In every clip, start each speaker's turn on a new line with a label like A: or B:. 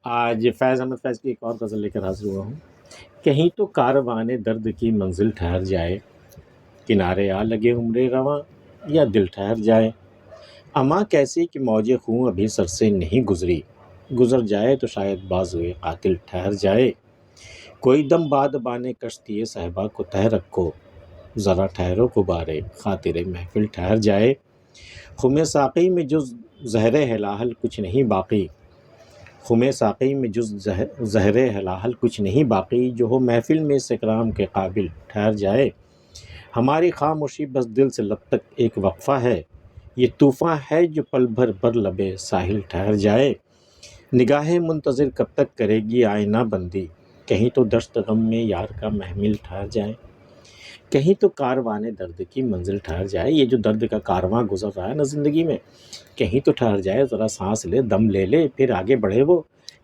A: آج فیض احمد فیض کی ایک اور غزل لے کر حاضر ہوا ہوں۔ کہیں تو کارواں درد کی منزل ٹھہر جائے، کنارے آ لگے عمر رواں یا دل ٹھہر جائے۔ اماں کیسی کہ موج خوں ابھی سر سے نہیں گزری، گزر جائے تو شاید بازوئے قاتل ٹھہر جائے۔ کوئی دم باد بانے کشتی صحبا کو تہ رکھو، ذرا ٹھہرو غبارے خاطر محفل ٹھہر جائے۔ خم ساقی میں جز زہر ہلاہل کچھ نہیں باقی، خم ساقی میں جز زہر ہلاہل کچھ نہیں باقی، جو ہو محفل میں اس اکرام کے قابل ٹھہر جائے۔ ہماری خاموشی بس دل سے لب تک ایک وقفہ ہے، یہ طوفاں ہے جو پل بھر بر لبے ساحل ٹھہر جائے۔ نگاہیں منتظر کب تک کرے گی آئینہ بندی، کہیں تو دشت غم میں یار کا محمل ٹھہر جائے۔ کہیں تو کارواں درد کی منزل ٹھہر جائے، یہ جو درد کا کارواں گزر رہا ہے نا زندگی میں، کہیں تو ٹھہر جائے، ذرا سانس لے، دم لے لے، پھر آگے بڑھے وہ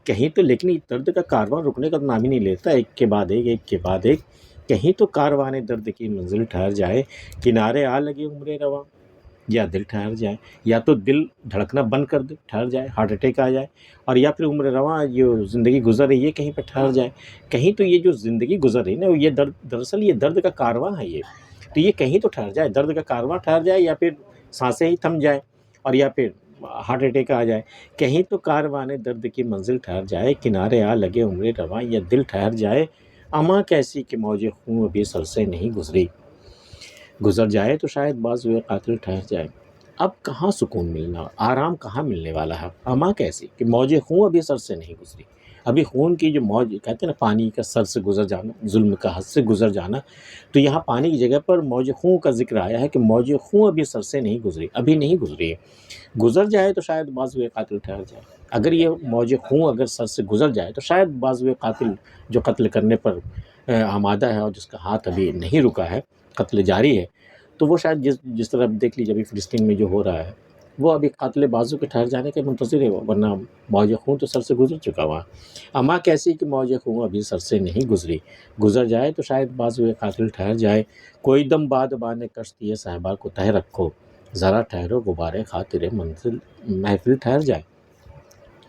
A: کہیں تو۔ لیکن یہ درد کا کارواں رکنے کا نام ہی نہیں لیتا، ایک کے بعد ایک، ایک کے بعد ایک۔ کہیں تو کارواں درد کی منزل ٹھہر جائے، کنارے آ لگے عمر رواں یا دل ٹھہر جائے۔ یا تو دل دھڑکنا بند کر دے، ٹھہر جائے، ہارٹ اٹیک آ جائے، اور یا پھر عمر رواں جو زندگی گزر رہی ہے کہیں پہ ٹھہر جائے۔ کہیں تو یہ جو زندگی گزر رہی ہے نا، یہ دراصل یہ درد کا کارواں ہے یہ، تو یہ کہیں تو ٹھہر جائے، درد کا کارواں ٹھہر جائے، یا پھر سانسیں ہی تھم جائے، اور یا پھر ہارٹ اٹیک آ جائے۔ کہیں تو کارواں درد کی منزل ٹھہر جائے، کنارے آ لگے عمر رواں یا دل ٹھہر جائے۔ اماں کیسی کہ موج خوں ابھی سر سے نہیں گزری، گزر جائے تو شاید بازوئے قاتل ٹھہر جائے۔ اب کہاں سکون ملنا، آرام کہاں ملنے والا ہے؟ اماں کیسی کہ موج خوں ابھی سر سے نہیں گزری، ابھی خون کی جو موج کہتے ہیں نا، پانی کا سر سے گزر جانا، ظلم کا حد سے گزر جانا، تو یہاں پانی کی جگہ پر موج خوں کا ذکر آیا ہے کہ موج خوں ابھی سر سے نہیں گزری، ابھی نہیں گزری ہے، گزر جائے تو شاید بازوئے قاتل ٹھہر جائے۔ اگر یہ موج خوں اگر سر سے گزر جائے تو شاید بازوئے قاتل جو قتل کرنے پر آمادہ ہے اور جس کا ہاتھ ابھی نہیں رکا ہے، قتل جاری ہے، تو وہ شاید جس طرح دیکھ لیجیے ابھی فلسطین میں جو ہو رہا ہے، وہ ابھی قاتل بازو کے ٹھہر جانے کے منتظر ہے، ورنہ موج خوں تو سر سے گزر چکا وہاں۔ اماں کیسی کہ موج خوں ابھی سر سے نہیں گزری، گزر جائے تو شاید بازوئے قاتل ٹھہر جائے۔ کوئی دم باد بانے کشتی صحبا کو تہ رکھو، ذرا ٹھہرو غبارے خاطر منزل محفل ٹھہر جائے۔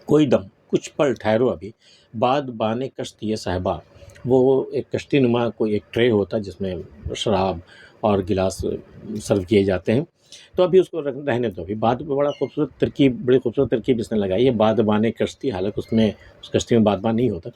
A: کوئی دم، کچھ پل ٹھہرو ابھی، باد بانے کشتی صحبا، وہ ایک کشتی نما کوئی ایک ٹرے ہوتا ہے جس میں شراب اور گلاس سرو کیے جاتے ہیں، تو ابھی اس کو رہنے دو۔ ابھی بعد میں بڑا خوبصورت ترکیب، بڑی خوبصورت ترکیب اس نے لگائی ہے، باد بانے کشتی، حالانکہ اس کشتی میں بادبان نہیں ہوتا،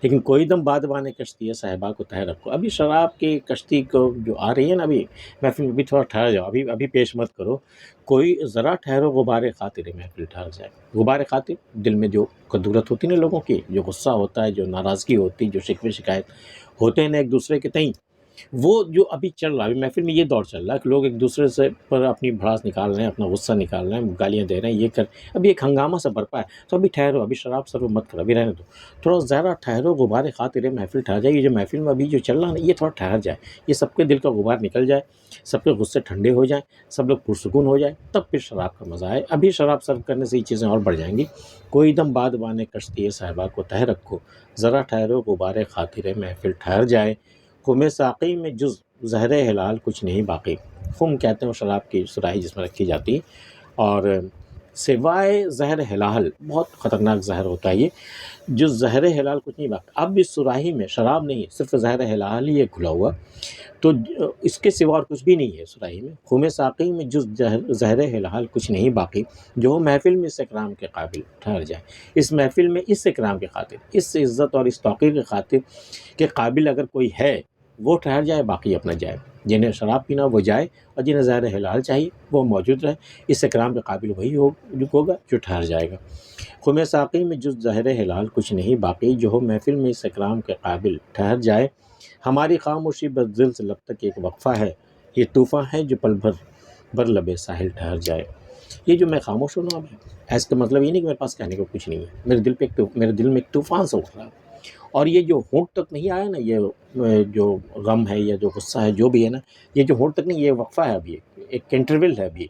A: لیکن کوئی دم باد بانے کشتی ہے صحبا کو تہ رکھو۔ ابھی شراب کی کشتی کو جو آ رہی ہے نا، ابھی محفل میں، ابھی تھوڑا ٹھہر جاؤ، ابھی پیش مت کرو، کوئی ذرا ٹھہرو غبار خاطر محفل ٹھہر جائے۔ غبار خاطر، دل میں جو کدورت ہوتی ہے نا لوگوں کی، جو غصہ ہوتا ہے، جو ناراضگی ہوتی، جو شکوے شکایت ہوتے ہیں نا ایک دوسرے کے تئیں، وہ جو ابھی چل رہا ہے، ابھی محفل میں یہ دور چل رہا ہے کہ لوگ ایک دوسرے سے پر اپنی بھڑاس نکال رہے ہیں، اپنا غصہ نکال رہے ہیں، گالیاں دے رہے ہیں، یہ کر، ابھی ایک ہنگامہ سا برپا ہے، تو ابھی ٹھہرو، ابھی شراب سرو مت کرو، ابھی رہنے دو، تھوڑا ذرا ٹھہرو غبار خاطر محفل ٹھہر جائے۔ یہ جو محفل میں ابھی جو چل رہا ہے نا، یہ تھوڑا ٹھہر جائے، یہ سب کے دل کا غبار نکل جائے، سب کے غصے ٹھنڈے ہو جائیں، سب لوگ پرسکون ہو جائیں، تب پھر شراب کا مزہ آئے۔ ابھی شراب سرو کرنے سے یہ چیزیں اور بڑھ جائیں گی۔ کوئی دم باد بانے کشتی صحبا کو تہ رکھو، ذرا ٹھہرو غبار خاطر محفل ٹھہر جائے۔ خم ساقی میں جز زہر ہلال کچھ نہیں باقی، خم کہتے ہیں وہ شراب کی سراہی جس میں رکھی جاتی ہے، اور سوائے زہر ہلال، بہت خطرناک زہر ہوتا ہے یہ، جو زہر ہلال کچھ نہیں باقی۔ اب اس سراہی میں شراب نہیں، صرف زہر ہلال ہی ہے کھلا ہوا، تو اس کے سوا اور کچھ بھی نہیں ہے سراہی میں۔ خم ساقی میں جز زہر ہلال کچھ نہیں باقی، جو محفل میں اس اکرام کے قابل ٹھہر جائے۔ اس محفل میں اس اکرام کے خاطر، اس عزت اور اس توقیر کے خاطر کے قابل اگر کوئی ہے، وہ ٹھہر جائے، باقی اپنا جائے۔ جنہیں شراب پینا وہ جائے، اور جنہیں زہر حلال چاہیے وہ موجود رہے۔ اس اکرام کے قابل وہی ہوگا جو ٹھہر جائے گا۔ خم ساقی میں جز زہر حلال کچھ نہیں باقی، جو ہو محفل میں اس اکرام کے قابل ٹھہر جائے۔ ہماری خاموشی بس دل سے لب تک ایک وقفہ ہے، یہ طوفاں ہے جو پل بھر بر لبے ساحل ٹھہر جائے۔ یہ جو میں خاموش ہوں نا ابھی، ایسا کا مطلب یہ نہیں کہ میرے پاس کہنے کو کچھ نہیں ہے، میرے دل میں ایک طوفان سا اٹھ رہا ہے، اور یہ جو ہونٹ تک نہیں آیا نا، یہ جو غم ہے یا جو غصہ ہے جو بھی ہے نا، یہ جو ہونٹ تک نہیں، یہ وقفہ ہے، ابھی ایک انٹرول ہے ابھی۔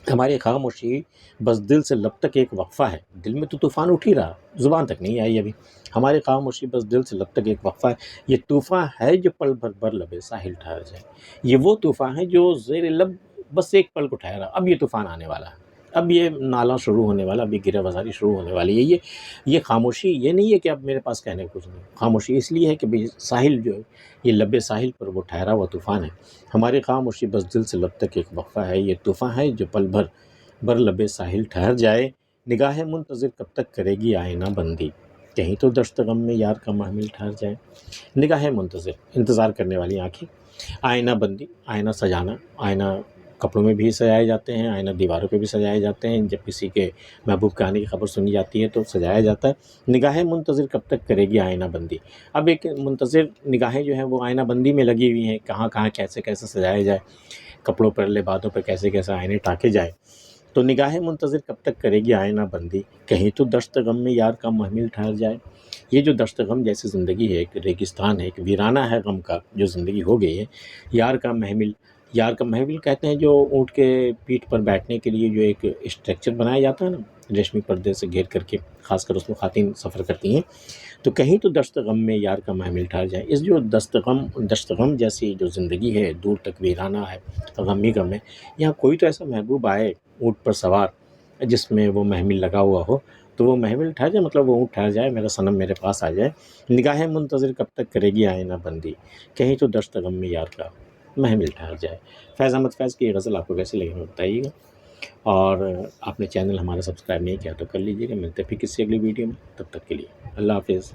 A: ہماری خاموشی بس دل سے لب تک ایک وقفہ ہے، دل میں تو طوفان اٹھ ہی رہا، زبان تک نہیں آئی ابھی۔ ہماری خاموشی بس دل سے لب تک ایک وقفہ ہے، یہ طوفان ہے جو پل بھر بر لبے ساحل ٹھہر جائے۔ یہ وہ طوفان ہے جو زیر لب بس ایک پل کو ٹھہرا، اب یہ طوفان آنے والا ہے، اب یہ نالا شروع ہونے والا، اب یہ گرہ بازاری شروع ہونے والی ہے۔ یہ خاموشی یہ نہیں ہے کہ اب میرے پاس کہنے کو کچھ نہیں، خاموشی اس لیے ہے کہ بھئی ساحل جو ہے، یہ لب ساحل پر وہ ٹھہرا ہوا طوفان ہے۔ ہماری خاموشی بس دل سے لب تک ایک وقفہ ہے، یہ طوفان ہے جو پل بھر بر لب ساحل ٹھہر جائے، نگاہ منتظر کب تک کرے گی آئینہ بندی، کہیں تو دشت غم میں یار کا محمل ٹھہر جائے۔ نگاہ منتظر، انتظار کرنے والی آنکھیں، آئینہ بندی، آئینہ سجانا، آئینہ کپڑوں میں بھی سجائے جاتے ہیں، آئینہ دیواروں پہ بھی سجائے جاتے ہیں، جب کسی کے محبوب کے آنے کی خبر سنی جاتی ہے تو سجایا جاتا ہے۔ نگاہ منتظر کب تک کرے گی آئینہ بندی، اب ایک منتظر نگاہیں جو ہیں وہ آئینہ بندی میں لگی ہوئی ہیں، کہاں کہاں کیسے کیسے سجایا جائے، کپڑوں پر لبادوں پر کیسے کیسے آئینے ٹاکے جائے۔ تو نگاہ منتظر کب تک کرے گی آئینہ بندی، کہیں تو دشت غم میں یار کا محمل ٹھہر جائے۔ یہ جو دشت غم جیسی زندگی ہے، ایک ریگستان ہے، ایک ویرانہ ہے غم کا جو زندگی ہو گئی ہے، یار کا محمل، یار کا محمل کہتے ہیں جو اونٹ کے پیٹھ پر بیٹھنے کے لیے جو ایک اسٹرکچر بنایا جاتا ہے نا، ریشمی پردے سے گھیر کر کے، خاص کر اس میں خواتین سفر کرتی ہیں، تو کہیں تو دشت غم میں یار کا محمل ٹھہر جائے۔ اس جو دشت غم جیسی جو زندگی ہے، دور تک ویرانہ ہے، غم ہی غم ہے، یہاں کوئی تو ایسا محبوب آئے اونٹ پر سوار جس میں وہ محمل لگا ہوا ہو، تو وہ محمل ٹھہر جائے، مطلب وہ اونٹ ٹھہر جائے، میرا صنم میرے پاس آ جائے۔ نگاہ منتظر کب تک کرے گی آئینہ بندی، کہیں تو دشت غم میں یار کا محمل ٹھہر جائے۔ فیض احمد فیض کی یہ غزل آپ کو کیسی لگی ہمیں بتائیے گا، اور آپ نے چینل ہمارا سبسکرائب نہیں کیا تو کر لیجیے گا۔ ملتے پھر کسی اگلی ویڈیو میں، تب تک کے لیے اللہ حافظ۔